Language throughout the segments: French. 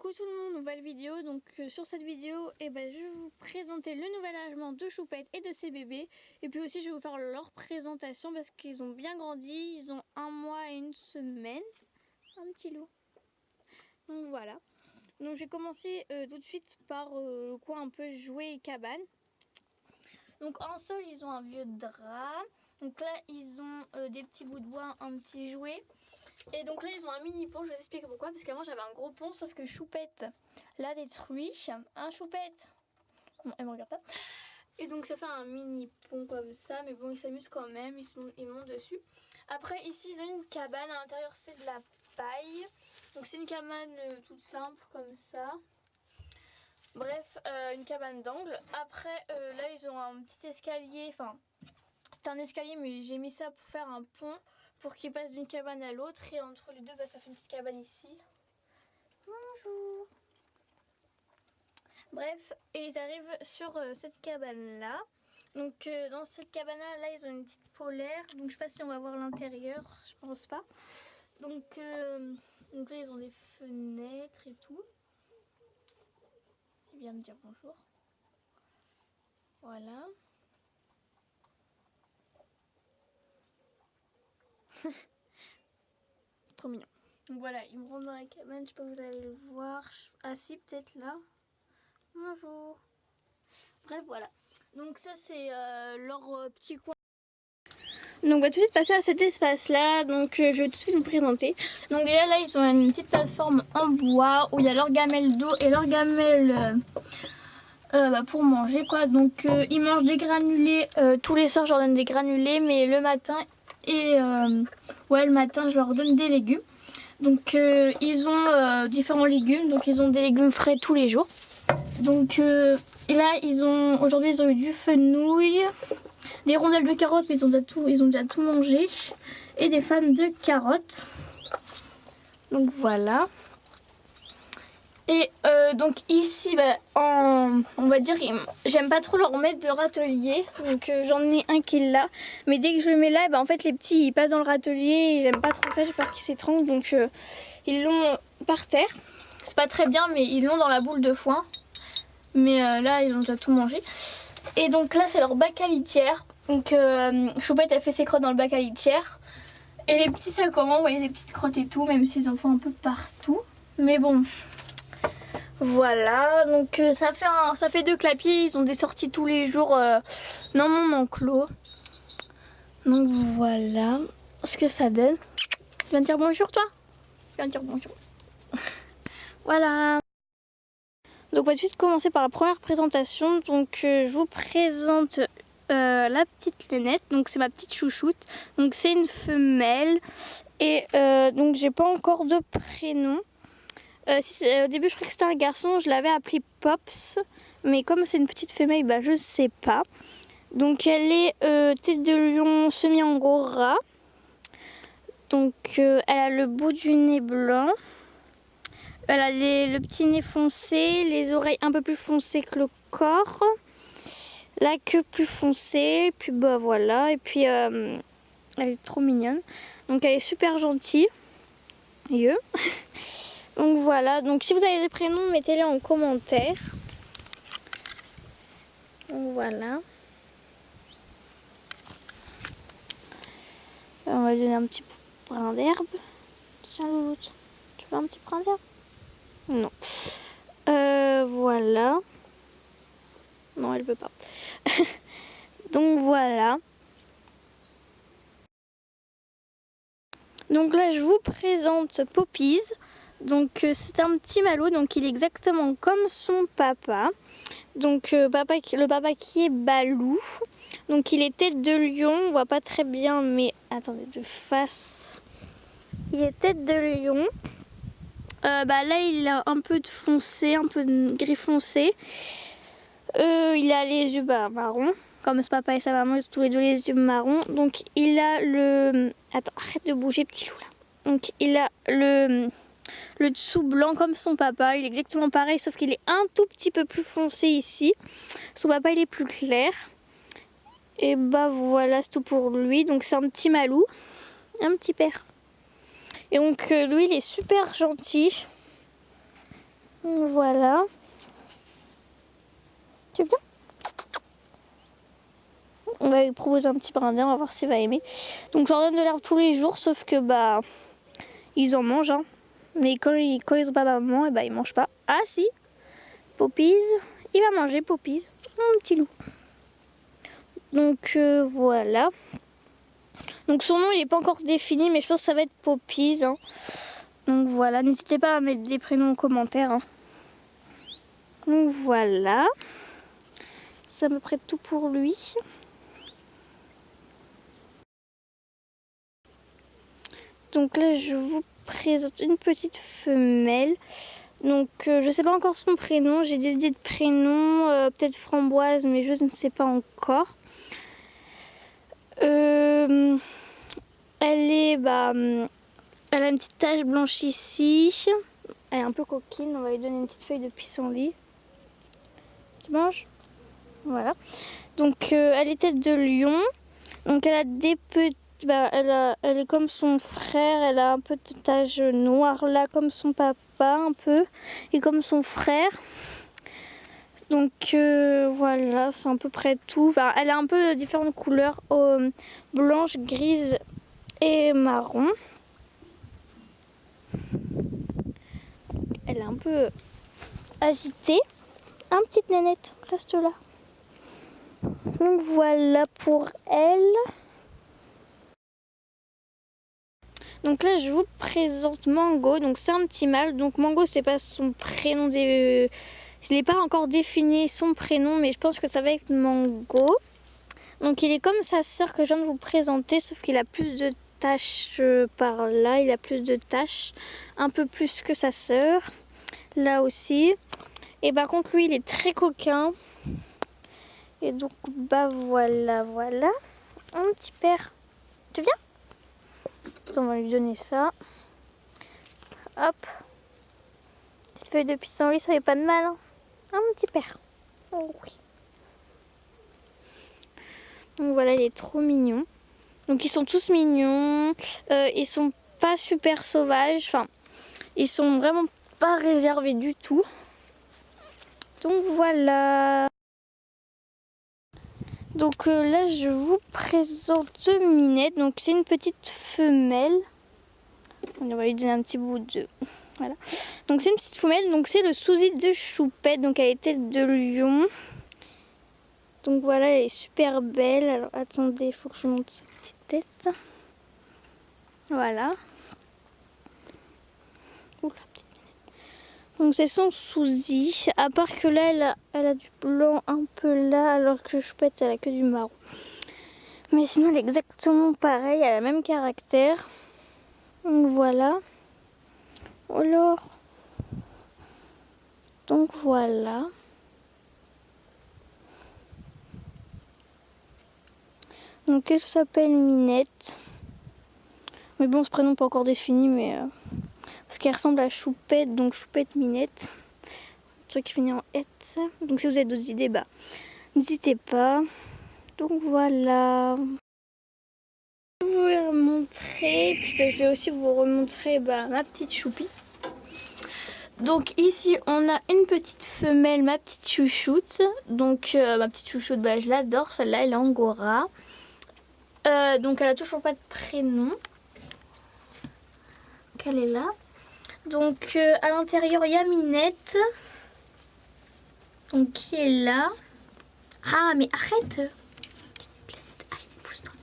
Coucou tout le monde, nouvelle vidéo. Donc sur cette vidéo, je vais vous présenter le nouvel âgement de Choupette et de ses bébés. Et puis aussi je vais vous faire leur présentation parce qu'ils ont bien grandi. Ils ont 1 mois et 1 semaine. Un petit loup. Donc voilà. Donc je vais commencer tout de suite par le coin un peu jouet et cabane. Donc en sol ils ont un vieux drap. Donc là ils ont des petits bouts de bois, un petit jouet. Et donc là ils ont un mini pont, je vais vous expliquer pourquoi, parce qu'avant j'avais un gros pont sauf que Choupette l'a détruit. Hein Choupette? Bon, elle me regarde pas. Et donc ça fait un mini pont comme ça, mais bon ils s'amusent quand même, ils montent dessus. Après ici ils ont une cabane, à l'intérieur c'est de la paille. Donc c'est une cabane toute simple comme ça. Bref, une cabane d'angle. Après là ils ont un petit escalier, enfin c'est un escalier mais j'ai mis ça pour faire un pont, pour qu'ils passent d'une cabane à l'autre, et entre les deux ça fait une petite cabane ici. Bonjour. Bref, et ils arrivent sur cette cabane là. Donc dans cette cabane là ils ont une petite polaire, donc je sais pas si on va voir l'intérieur, je pense pas. Donc là ils ont des fenêtres et tout. Il vient me dire bonjour. Voilà. Trop mignon. Donc voilà, ils me rentrent dans la cabane, je sais pas si vous allez le voir. Ah si, peut-être là. Bonjour. Bref, voilà. Donc ça c'est leur petit coin. Donc on va tout de suite passer à cet espace-là. Donc je vais tout de suite vous présenter. Donc déjà là ils ont une petite plateforme en bois où il y a leur gamelle d'eau et leur gamelle pour manger quoi. Donc ils mangent des granulés tous les soirs, je leur donne des granulés, mais le matin et le matin je leur donne des légumes. Donc ils ont différents légumes, donc ils ont des légumes frais tous les jours. Donc là aujourd'hui ils ont eu du fenouil, des rondelles de carottes, mais ils ont déjà tout mangé, et des fans de carottes. Donc voilà. Et donc ici on va dire j'aime pas trop leur mettre de râtelier, donc j'en ai un qui l'a, mais dès que je le mets là en fait les petits ils passent dans le râtelier et j'aime pas trop ça, j'ai peur qu'ils s'étranglent, donc ils l'ont par terre. C'est pas très bien, mais ils l'ont dans la boule de foin, mais là ils ont déjà tout mangé. Et donc là c'est leur bac à litière, donc Choupette elle fait ses crottes dans le bac à litière, et les petits ça comment, vous voyez des petites crottes et tout, même s'ils en font un peu partout, mais bon. Voilà, donc ça fait 2 clapiers, ils ont des sorties tous les jours dans mon enclos. Donc voilà ce que ça donne. Tu viens de dire bonjour toi? Tu viens de dire bonjour. Voilà. Donc on va tout de suite commencer par la première présentation. Donc je vous présente la petite Lénette, donc c'est ma petite chouchoute. Donc c'est une femelle et donc j'ai pas encore de prénom. Au début je croyais que c'était un garçon, je l'avais appelé Pops, mais comme c'est une petite femelle, je sais pas. Donc elle est tête de lion semi-angora, donc elle a le bout du nez blanc, elle a le petit nez foncé, les oreilles un peu plus foncées que le corps, la queue plus foncée, puis voilà, et puis elle est trop mignonne, donc elle est super gentille. Donc voilà, donc si vous avez des prénoms, mettez-les en commentaire. Donc voilà. On va lui donner un petit brin d'herbe. Tiens Louloute, tu veux un petit brin d'herbe? Non. Voilà. Non, elle veut pas. Donc voilà. Donc là, je vous présente Poppies. Donc c'est un petit malot, donc il est exactement comme son papa. Donc le papa qui est Balou. Donc il est tête de lion, on voit pas très bien, mais attendez, de face. Il est tête de lion. Là il a un peu de foncé, un peu de gris foncé. Il a les yeux marron, comme ce papa et sa maman, ils ont tous les deux les yeux marrons. Donc il a le... Attends, arrête de bouger petit loup là. Donc il a le dessous blanc comme son papa, il est exactement pareil, sauf qu'il est un tout petit peu plus foncé ici. Son papa il est plus clair. Et voilà, c'est tout pour lui. Donc c'est un petit malou, un petit père. Et donc lui il est super gentil. Voilà. Tu viens? On va lui proposer un petit brindin, on va voir s'il va aimer. Donc je leur donne de l'herbe tous les jours, sauf que bah ils en mangent. Hein. Mais quand ils ont pas maman, et bah ils mangent pas. Ah si, Poppies, il va manger Poppies, mon petit loup. Donc voilà. Donc son nom il n'est pas encore défini, mais je pense que ça va être Poppies. Hein. Donc voilà, n'hésitez pas à mettre des prénoms en commentaire. Hein. Donc voilà. C'est à peu près tout pour lui. Donc là je vous présente une petite femelle. Donc je ne sais pas encore son prénom, j'ai des idées de prénom, peut-être Framboise, mais je ne sais pas encore. Elle a une petite tache blanche ici. Elle est un peu coquine, on va lui donner une petite feuille de pissenlit. Tu manges? Voilà. Donc elle est tête de lion. Donc elle a des petits. Elle est comme son frère, elle a un peu de tache noire là, comme son papa un peu, et comme son frère. Donc voilà, c'est à peu près tout. Enfin, elle a un peu de différentes couleurs, blanche, grise et marron. Elle est un peu agitée. Un petite nénette, reste là. Donc voilà pour elle. Donc là je vous présente Mango, donc c'est un petit mâle. Donc Mango c'est pas son prénom, je n'ai pas encore défini son prénom, mais je pense que ça va être Mango. Donc il est comme sa sœur que je viens de vous présenter, sauf qu'il a plus de taches par là, il a plus de taches, un peu plus que sa sœur, là aussi. Et par contre lui il est très coquin. Et donc bah voilà, un petit père. Tu viens? On va lui donner ça. Hop. Petite feuille de pissenlit, ça fait pas de mal. Hein. Un petit père. Oh oui. Donc voilà, il est trop mignon. Donc ils sont tous mignons. Ils sont pas super sauvages. Enfin, ils sont vraiment pas réservés du tout. Donc voilà. Donc là, je vous présente Minette. Donc c'est une petite femelle. On va lui donner un petit bout de... Voilà. Donc c'est une petite femelle. Donc c'est le souci de Choupette. Donc elle est tête de lion. Donc voilà, elle est super belle. Alors attendez, il faut que je monte sa petite tête. Voilà. Ouh, la petite tête. Donc c'est son souci. À part que là, elle a du blanc un peu là, alors que Choupette, elle a que du marron. Mais sinon, elle est exactement pareille. Elle a le même caractère. Donc voilà. Alors. Donc voilà. Donc elle s'appelle Minette. Mais bon, ce prénom n'est pas encore défini, mais parce qu'elle ressemble à Choupette, donc Choupette Minette. Un truc qui finit en ette. Donc si vous avez d'autres idées, bah n'hésitez pas. Donc voilà. Je vais vous la montrer, puis je vais aussi vous remontrer ma petite choupie. Donc ici on a une petite femelle, ma petite chouchoute. Donc ma petite chouchoute, je l'adore, celle-là elle est angora. Donc elle a toujours pas de prénom. Donc elle est là. Donc à l'intérieur il y a Minette. Donc qui est là. Ah mais arrête. Allez, pousse-toi.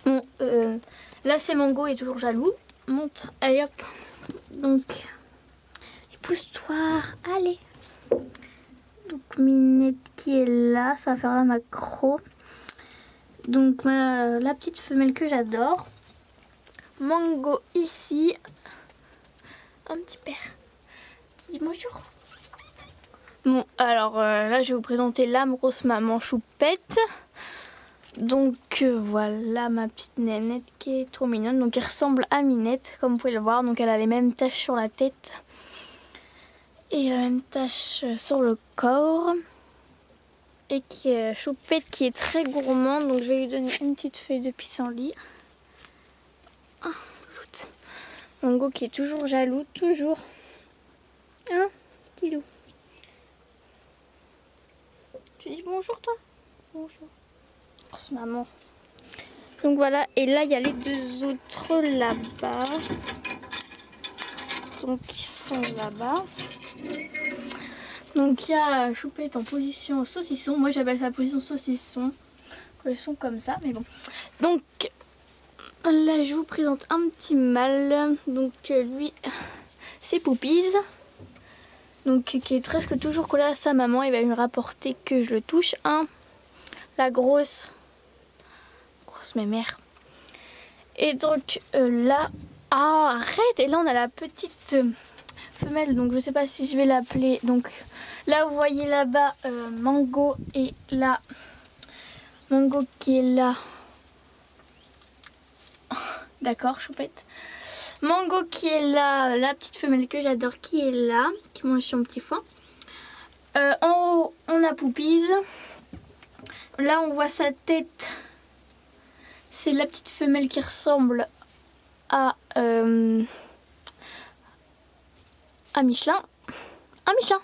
Bon, là c'est Mango, il est toujours jaloux. Monte, allez hop. Donc, pousse-toi, allez. Donc Minette qui est là, ça va faire la macro. Donc la petite femelle que j'adore. Mango ici. Un petit père. Dis bonjour. Bon, alors là je vais vous présenter l'âme grosse maman Choupette. Donc voilà ma petite nénette qui est trop mignonne. Donc elle ressemble à Minette comme vous pouvez le voir. Donc elle a les mêmes taches sur la tête. Et la même tache sur le corps. Et qui est Choupette qui est très gourmand. Donc je vais lui donner une petite feuille de pissenlit. Ah, Mango qui est toujours jaloux, toujours. Hein? Kilo. Tu dis bonjour toi? Bonjour. Oh, c'est maman. Donc voilà, et là il y a les deux autres là-bas. Donc ils sont là-bas. Donc il y a Choupette en position saucisson. Moi j'appelle ça position saucisson. Ils sont comme ça, mais bon. Donc là je vous présente un petit mâle. Donc lui c'est Poupies. Donc qui est presque toujours collé à sa maman. Il va lui rapporter que je le touche. La grosse mémère. Et donc là, arrête. Et là on a la petite femelle. Donc je sais pas si je vais l'appeler. Donc là vous voyez là-bas Mango et là Mango qui est là. D'accord, Choupette. Mango qui est là, la petite femelle que j'adore qui est là, qui mange son petit foin. En haut, on a Poupies. Là, on voit sa tête. C'est la petite femelle qui ressemble à Michelin. Un Michelin.